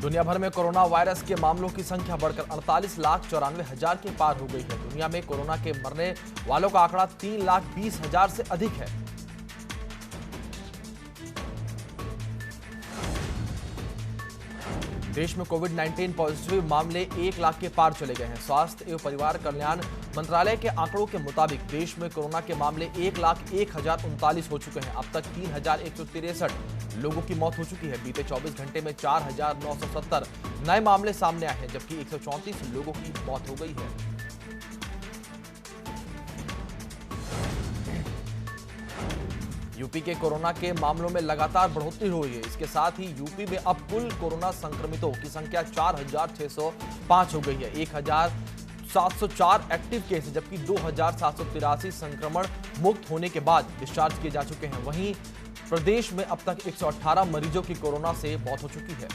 दुनिया भर में कोरोना वायरस के मामलों की संख्या बढ़कर 48,94,000 के पार हो गई है। दुनिया में कोरोना के मरने वालों का आंकड़ा 3,20,000 से अधिक है। देश में कोविड-19 पॉजिटिव मामले 1 लाख के पार चले गए हैं। स्वास्थ्य एवं परिवार कल्याण मंत्रालय के आंकड़ों के मुताबिक देश में कोरोना के मामले 1,01,039 हो चुके हैं। अब तक 3,163 लोगों की मौत हो चुकी है। बीते 24 घंटे में 4,970 नए मामले सामने आए हैं, जबकि 134 लोगों की मौत हो गई है। यूपी के कोरोना के मामलों में लगातार बढ़ोतरी हो रही है। इसके साथ ही यूपी में अब कुल कोरोना संक्रमितों की संख्या 4,605 हो गई है। 1,704 एक्टिव केस है, जबकि 2,783 संक्रमण मुक्त होने के बाद डिस्चार्ज किए जा चुके हैं। वहीं प्रदेश में अब तक 118 मरीजों की कोरोना से मौत हो चुकी है।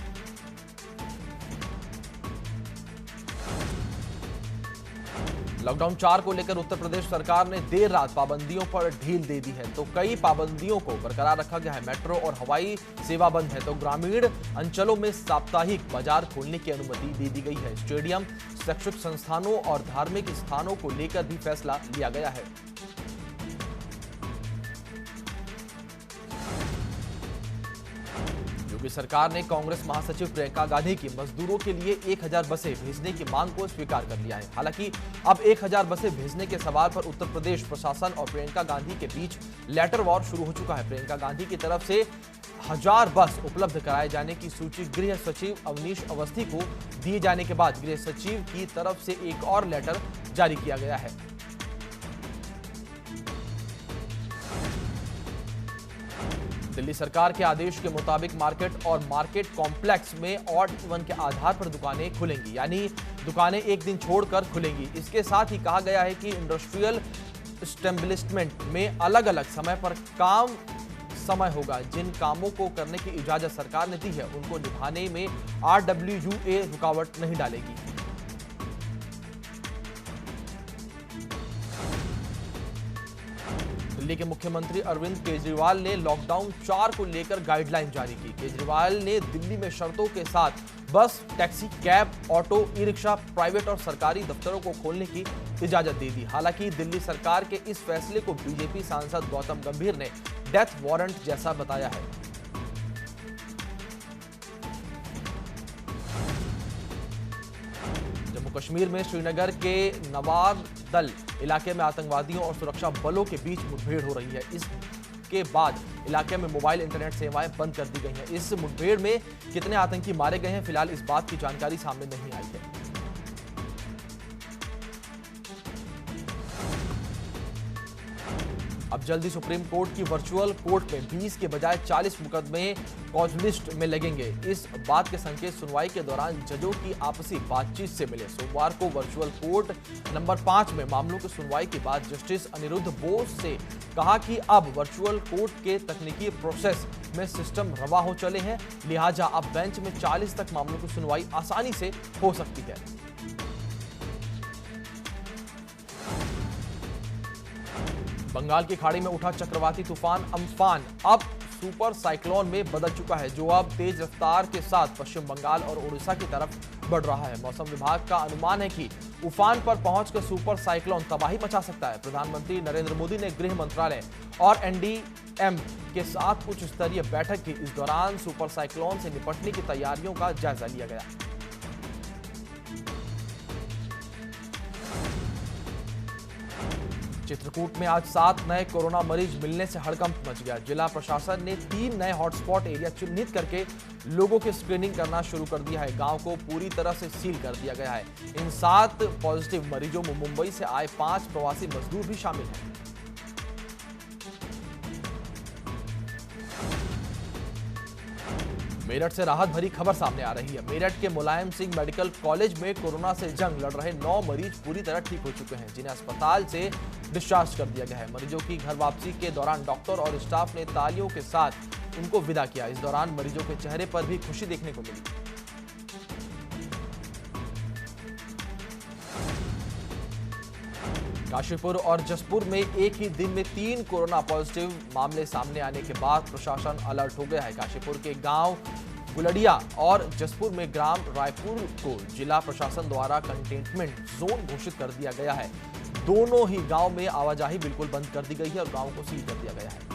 लॉकडाउन 4 को लेकर उत्तर प्रदेश सरकार ने देर रात पाबंदियों पर ढील दे दी है, तो कई पाबंदियों को बरकरार रखा गया है। मेट्रो और हवाई सेवा बंद है, तो ग्रामीण अंचलों में साप्ताहिक बाजार खोलने की अनुमति दे दी गई है। स्टेडियम, शैक्षिक संस्थानों और धार्मिक स्थानों को लेकर भी फैसला लिया गया है। योगी सरकार ने कांग्रेस महासचिव प्रियंका गांधी की मजदूरों के लिए 1,000 बसें भेजने की मांग को स्वीकार कर लिया है। हालांकि अब 1,000 बसें भेजने के सवाल पर उत्तर प्रदेश प्रशासन और प्रियंका गांधी के बीच लेटर वॉर शुरू हो चुका है। प्रियंका गांधी की तरफ से 1,000 बस उपलब्ध कराए जाने की सूची गृह सचिव अवनीश अवस्थी को दिए जाने के बाद गृह सचिव की तरफ से एक और लेटर जारी किया गया है। दिल्ली सरकार के आदेश के मुताबिक मार्केट और मार्केट कॉम्प्लेक्स में ऑड इवन के आधार पर दुकानें खुलेंगी, यानी दुकानें एक दिन छोड़कर खुलेंगी। इसके साथ ही कहा गया है कि इंडस्ट्रियल एस्टेब्लिशमेंट में अलग अलग समय पर काम समय होगा। जिन कामों को करने की इजाजत सरकार ने दी है, उनको निभाने में RWUA रुकावट नहीं डालेगी। दिल्ली के मुख्यमंत्री अरविंद केजरीवाल ने लॉकडाउन 4 को लेकर गाइडलाइन जारी की। केजरीवाल ने दिल्ली में शर्तों के साथ bus, taxi, cab, auto, e-rickshaw, private और सरकारी दफ्तरों को खोलने की इजाजत दे दी। हालांकि दिल्ली सरकार के इस फैसले को बीजेपी सांसद गौतम गंभीर ने डेथ वारंट जैसा बताया है। कश्मीर में श्रीनगर के नवादल इलाके में आतंकवादियों और सुरक्षा बलों के बीच मुठभेड़ हो रही है। इसके बाद इलाके में मोबाइल इंटरनेट सेवाएं बंद कर दी गई हैं। इस मुठभेड़ में कितने आतंकी मारे गए हैं, फिलहाल इस बात की जानकारी सामने नहीं आई है। अब जल्दी सुप्रीम कोर्ट की वर्चुअल कोर्ट में 20 के बजाय 40 मुकदमे कॉज लिस्ट में लगेंगे। इस बात के संकेत सुनवाई के दौरान जजों की आपसी बातचीत से मिले। सोमवार को वर्चुअल कोर्ट नंबर 5 में मामलों की सुनवाई के बाद जस्टिस अनिरुद्ध बोस से कहा कि अब वर्चुअल कोर्ट के तकनीकी प्रोसेस में सिस्टम रवा हो चले हैं, लिहाजा अब बेंच में 40 तक मामलों की सुनवाई आसानी से हो सकती है। बंगाल की खाड़ी में उठा चक्रवाती तूफान अम्फान अब सुपर साइक्लोन में बदल चुका है, जो अब तेज रफ्तार के साथ पश्चिम बंगाल और ओडिशा की तरफ बढ़ रहा है। मौसम विभाग का अनुमान है कि उफान पर पहुंचकर सुपर साइक्लोन तबाही मचा सकता है। प्रधानमंत्री नरेंद्र मोदी ने गृह मंत्रालय और NDM के साथ उच्च स्तरीय बैठक की। इस दौरान सुपर साइक्लोन से निपटने की तैयारियों का जायजा लिया गया। चित्रकूट में आज 7 नए कोरोना मरीज मिलने से हड़कंप मच गया। जिला प्रशासन ने 3 नए हॉटस्पॉट एरिया चिन्हित करके लोगों की स्क्रीनिंग करना शुरू कर दिया है। गांव को पूरी तरह से सील कर दिया गया है। इन 7 पॉजिटिव मरीजों में मुंबई से आए 5 प्रवासी मजदूर भी शामिल हैं। मेरठ से राहत भरी खबर सामने आ रही है। मेरठ के मुलायम सिंह मेडिकल कॉलेज में कोरोना से जंग लड़ रहे 9 मरीज पूरी तरह ठीक हो चुके हैं, जिन्हें अस्पताल से डिस्चार्ज कर दिया गया है। मरीजों की घर वापसी के दौरान डॉक्टर और स्टाफ ने तालियों के साथ उनको विदा किया। इस दौरान मरीजों के चेहरे पर भी खुशी देखने को मिली। काशीपुर और जसपुर में एक ही दिन में 3 कोरोना पॉजिटिव मामले सामने आने के बाद प्रशासन अलर्ट हो गया है। काशीपुर के गांव गुलड़िया और जसपुर में ग्राम रायपुर को जिला प्रशासन द्वारा कंटेनमेंट जोन घोषित कर दिया गया है। दोनों ही गांव में आवाजाही बिल्कुल बंद कर दी गई है और गांव को सील कर दिया गया है।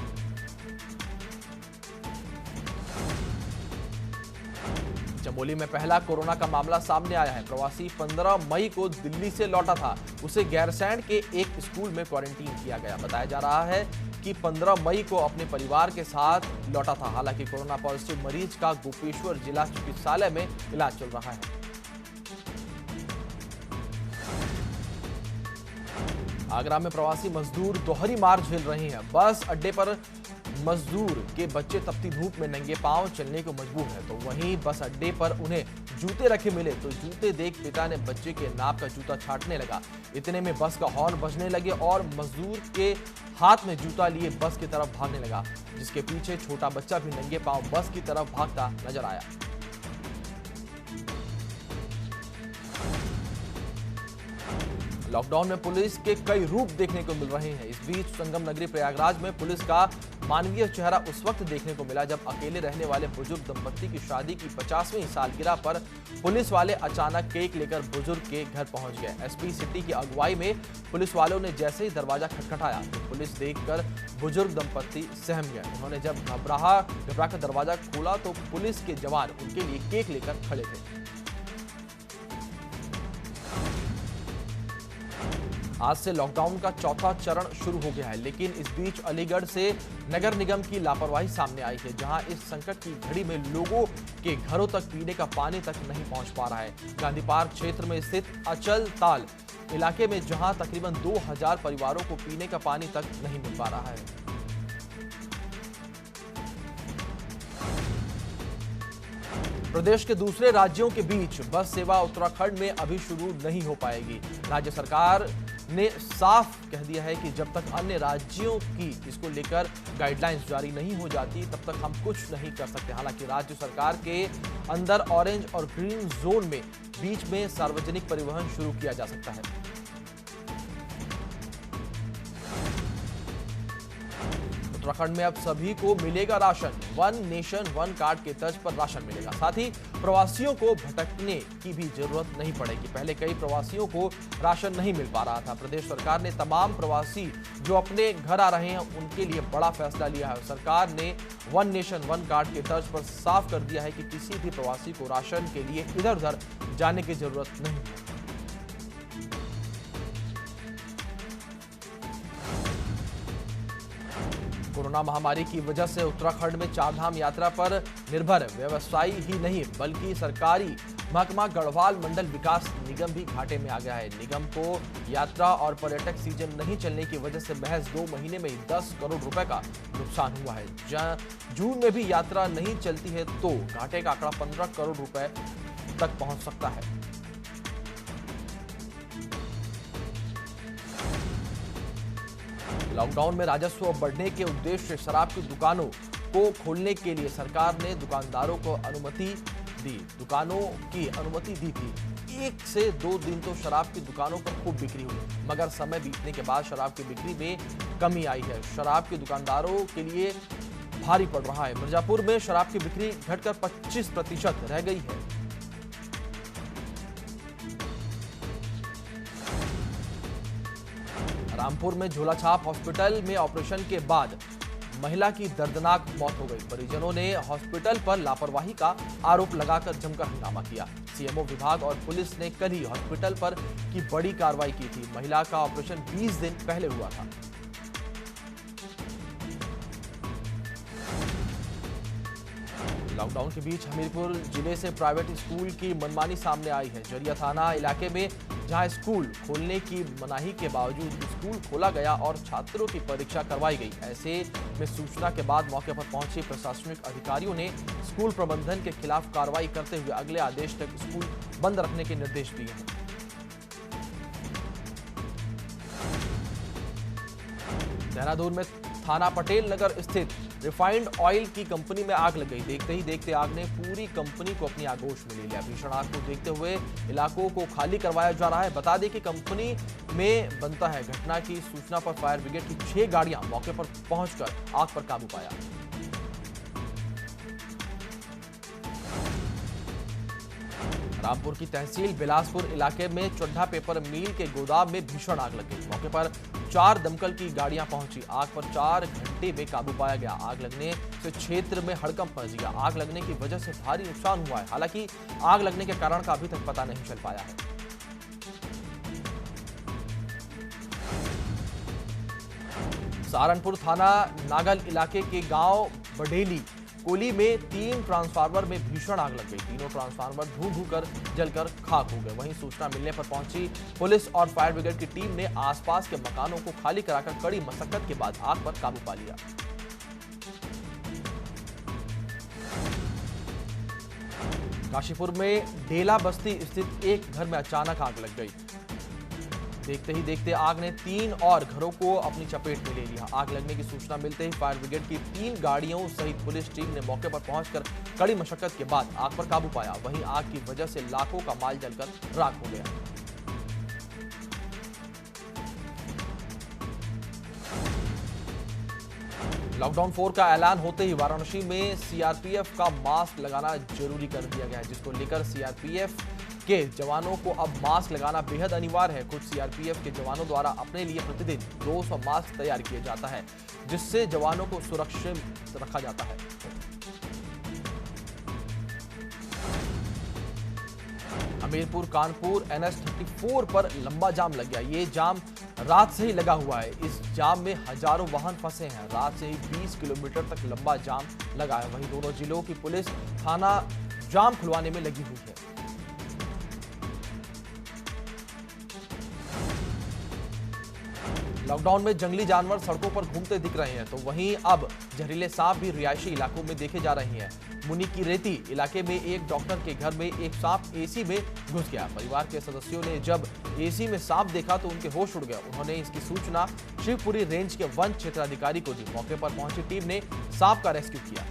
चमोली में पहला कोरोना का मामला सामने आया है। प्रवासी 15 मई को दिल्ली से लौटा था। उसे गैरसैंण के एक स्कूल में क्वारंटीन किया गया। बताया जा रहा है कि 15 मई को अपने परिवार के साथ लौटा था। हालांकि कोरोना पॉजिटिव मरीज का गोपेश्वर जिला चिकित्सालय में इलाज चल रहा है। आगरा में प्रवासी मजदूर दोहरी मार झेल रहे हैं। बस अड्डे पर मजदूर के बच्चे तपती धूप में नंगे पांव चलने को मजबूर है, तो वहीं बस अड्डे पर उन्हें जूते रखे मिले तो जूते देख पिता ने बच्चे के नाप का जूता छांटने लगा। इतने में बस का हॉर्न बजने लगे और मजदूर के हाथ में जूता लिए बस की तरफ भागने लगा, जिसके पीछे छोटा बच्चा भी नंगे पांव बस की तरफ भागता नजर आया। लॉकडाउन में पुलिस के कई रूप देखने को मिल रहे हैं। इस बीच संगम नगरी प्रयागराज में पुलिस का मानवीय चेहरा उस वक्त देखने को मिला जब अकेले रहने वाले बुजुर्ग दंपत्ति की शादी की 50वीं सालगिरह पर पुलिस वाले अचानक केक लेकर बुजुर्ग के घर पहुंच गए। एसपी सिटी की अगुवाई में पुलिस वालों ने जैसे ही दरवाजा खटखटाया तो पुलिस देखकर बुजुर्ग दंपत्ति सहम गए। उन्होंने जब घबरा कर दरवाजा खोला तो पुलिस के जवान उनके लिए केक लेकर खड़े थे। आज से लॉकडाउन का चौथा चरण शुरू हो गया है, लेकिन इस बीच अलीगढ़ से नगर निगम की लापरवाही सामने आई है, जहां इस संकट की घड़ी में लोगों के घरों तक पीने का पानी तक नहीं पहुंच पा रहा है। गांधी पार्क क्षेत्र में स्थित अचल ताल इलाके में जहां तकरीबन 2000 परिवारों को पीने का पानी तक नहीं मिल पा रहा है। प्रदेश के दूसरे राज्यों के बीच बस सेवा उत्तराखंड में अभी शुरू नहीं हो पाएगी। राज्य सरकार ने साफ कह दिया है कि जब तक अन्य राज्यों की इसको लेकर गाइडलाइंस जारी नहीं हो जाती तब तक हम कुछ नहीं कर सकते। हालांकि राज्य सरकार के अंदर ऑरेंज और ग्रीन जोन में बीच में सार्वजनिक परिवहन शुरू किया जा सकता है। उत्तराखंड में अब सभी को मिलेगा ration. One nation one card के तर्ज पर राशन मिलेगा। साथ ही प्रवासियों को भटकने की भी जरूरत नहीं पड़ेगी। पहले कई प्रवासियों को राशन नहीं मिल पा रहा था। प्रदेश सरकार ने तमाम प्रवासी जो अपने घर आ रहे हैं उनके लिए बड़ा फैसला लिया है। सरकार ने वन नेशन वन कार्ड के तर्ज पर साफ कर दिया है कि किसी भी प्रवासी को राशन के लिए इधर उधर जाने की जरूरत नहीं है। कोरोना महामारी की वजह से उत्तराखंड में चारधाम यात्रा पर निर्भर व्यवसायी ही नहीं बल्कि सरकारी महकमा गढ़वाल मंडल विकास निगम भी घाटे में आ गया है। निगम को यात्रा और पर्यटक सीजन नहीं चलने की वजह से महज 2 महीने में ही 10 करोड़ रुपए का नुकसान हुआ है। जून में भी यात्रा नहीं चलती है तो घाटे का आंकड़ा 15 करोड़ रुपए तक पहुंच सकता है। लॉकडाउन में राजस्व बढ़ने के उद्देश्य से शराब की दुकानों को खोलने के लिए सरकार ने दुकानदारों को अनुमति दी। दुकानों की अनुमति दी थी। 1 से 2 दिन तो शराब की दुकानों पर खूब बिक्री हुई, मगर समय बीतने के बाद शराब की बिक्री में कमी आई है। शराब के दुकानदारों के लिए भारी पड़ रहा है। मिर्जापुर में शराब की बिक्री घटकर 25% रह गई है। रामपुर में झोलाछाप हॉस्पिटल में ऑपरेशन के बाद महिला की दर्दनाक मौत हो गई। परिजनों ने हॉस्पिटल पर लापरवाही का आरोप लगाकर जमकर हंगामा किया। सीएमओ विभाग और पुलिस ने कल ही हॉस्पिटल पर की बड़ी कार्रवाई की थी। महिला का ऑपरेशन 20 दिन पहले हुआ था। लॉकडाउन के बीच हमीरपुर जिले से प्राइवेट स्कूल की मनमानी सामने आई है। जरिया थाना इलाके में जहां स्कूल खोलने की मनाही के बावजूद स्कूल खोला गया और छात्रों की परीक्षा करवाई गई। ऐसे में सूचना के बाद मौके पर पहुंचे प्रशासनिक अधिकारियों ने स्कूल प्रबंधन के खिलाफ कार्रवाई करते हुए अगले आदेश तक स्कूल बंद रखने के निर्देश दिए हैं। देहरादून में थाना पटेल नगर स्थित रिफाइंड ऑयल की कंपनी में आग लग गई। देखते ही देखते आग ने पूरी कंपनी को अपनी आगोश में ले लिया। भीषण आग को देखते हुए इलाकों को खाली करवाया जा रहा है। बता दें कि कंपनी में बनता है। घटना की सूचना पर फायर ब्रिगेड की 6 गाड़ियां मौके पर पहुंचकर आग पर काबू पाया। रामपुर की तहसील बिलासपुर इलाके में चुड्ढा पेपर मिल के गोदाम में भीषण आग लग गई। मौके पर 4 दमकल की गाड़ियां पहुंची। आग पर 4 घंटे में काबू पाया गया। आग लगने से क्षेत्र में हड़कंप मच गया। आग लगने की वजह से भारी नुकसान हुआ है। हालांकि आग लगने के कारण का अभी तक पता नहीं चल पाया है। सहारनपुर थाना नागल इलाके के गांव बडेली कोली में 3 ट्रांसफार्मर में भीषण आग लग गई। तीनों ट्रांसफार्मर धू कर जलकर खाक हो गए। वहीं सूचना मिलने पर पहुंची पुलिस और फायर ब्रिगेड की टीम ने आसपास के मकानों को खाली कराकर कड़ी मशक्कत के बाद आग पर काबू पा लिया। काशीपुर में ढेला बस्ती स्थित एक घर में अचानक आग लग गई। देखते ही देखते आग ने 3 और घरों को अपनी चपेट में ले लिया। आग लगने की सूचना मिलते ही फायर ब्रिगेड की 3 गाड़ियों सहित पुलिस टीम ने मौके पर पहुंचकर कड़ी मशक्कत के बाद आग पर काबू पाया। वहीं आग की वजह से लाखों का माल जलकर राख हो गया। लॉकडाउन 4 का ऐलान होते ही वाराणसी में सीआरपीएफ का मास्क लगाना जरूरी कर दिया गया है, जिसको लेकर सीआरपीएफ के जवानों को अब मास्क लगाना बेहद अनिवार्य है। कुछ सीआरपीएफ के जवानों द्वारा अपने लिए प्रतिदिन 200 मास्क तैयार किया जाता है, जिससे जवानों को सुरक्षित रखा जाता है। हमीरपुर कानपुर NH-34 पर लंबा जाम लग गया। ये जाम रात से ही लगा हुआ है। इस जाम में हजारों वाहन फंसे हैं। रात से ही 20 किलोमीटर तक लंबा जाम लगा है। वहीं दोनों जिलों की पुलिस थाना जाम खुलवाने में लगी हुई है। लॉकडाउन में जंगली जानवर सड़कों पर घूमते दिख रहे हैं, तो वहीं अब जहरीले सांप भी रिहायशी इलाकों में देखे जा रहे हैं। मुनि की रेती इलाके में एक डॉक्टर के घर में एक सांप एसी में घुस गया। परिवार के सदस्यों ने जब एसी में सांप देखा तो उनके होश उड़ गए। उन्होंने इसकी सूचना शिवपुरी रेंज के वन क्षेत्राधिकारी को दी। मौके पर पहुंची टीम ने सांप का रेस्क्यू किया।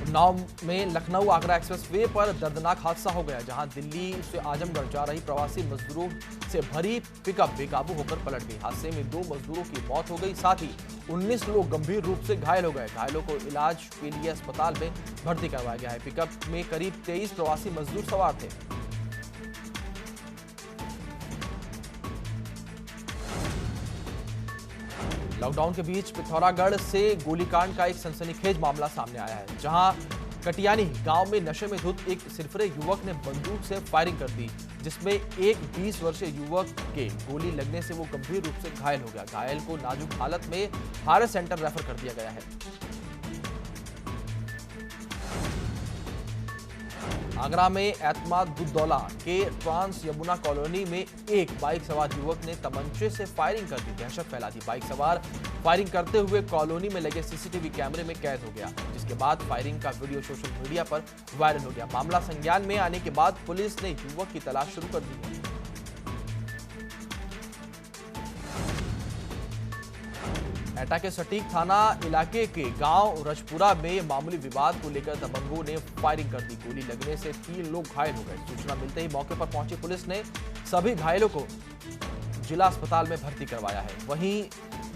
उन्नाव में लखनऊ आगरा एक्सप्रेसवे पर दर्दनाक हादसा हो गया, जहां दिल्ली से आजमगढ़ जा रही प्रवासी मजदूरों से भरी पिकअप बेकाबू होकर पलट गई। हादसे में 2 मजदूरों की मौत हो गई, साथ ही 19 लोग गंभीर रूप से घायल हो गए। घायलों को इलाज के लिए अस्पताल में भर्ती करवाया गया है। पिकअप में करीब 23 प्रवासी मजदूर सवार थे। लॉकडाउन के बीच पिथौरागढ़ से गोलीकांड का एक सनसनीखेज मामला सामने आया है, जहां कटियानी गांव में नशे में धुत एक सिरफिरे युवक ने बंदूक से फायरिंग कर दी, जिसमें एक 20 वर्षीय युवक के गोली लगने से वो गंभीर रूप से घायल हो गया। घायल को नाजुक हालत में हायर सेंटर रेफर कर दिया गया है। आगरा में एतमादुद्दौला के ट्रांस यमुना कॉलोनी में एक बाइक सवार युवक ने तमंचे से फायरिंग कर दी, दहशत फैला दी। बाइक सवार फायरिंग करते हुए कॉलोनी में लगे सीसीटीवी कैमरे में कैद हो गया, जिसके बाद फायरिंग का वीडियो सोशल मीडिया पर वायरल हो गया। मामला संज्ञान में आने के बाद पुलिस ने युवक की तलाश शुरू कर दी है। एटा के सटीक थाना इलाके के गांव रजपुरा में मामूली विवाद को लेकर दबंगों ने फायरिंग कर दी। गोली लगने से 3 लोग घायल हो गए। सूचना मिलते ही मौके पर पहुंची पुलिस ने सभी घायलों को जिला अस्पताल में भर्ती करवाया है। वहीं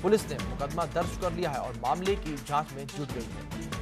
पुलिस ने मुकदमा दर्ज कर लिया है और मामले की जांच में जुट गई है।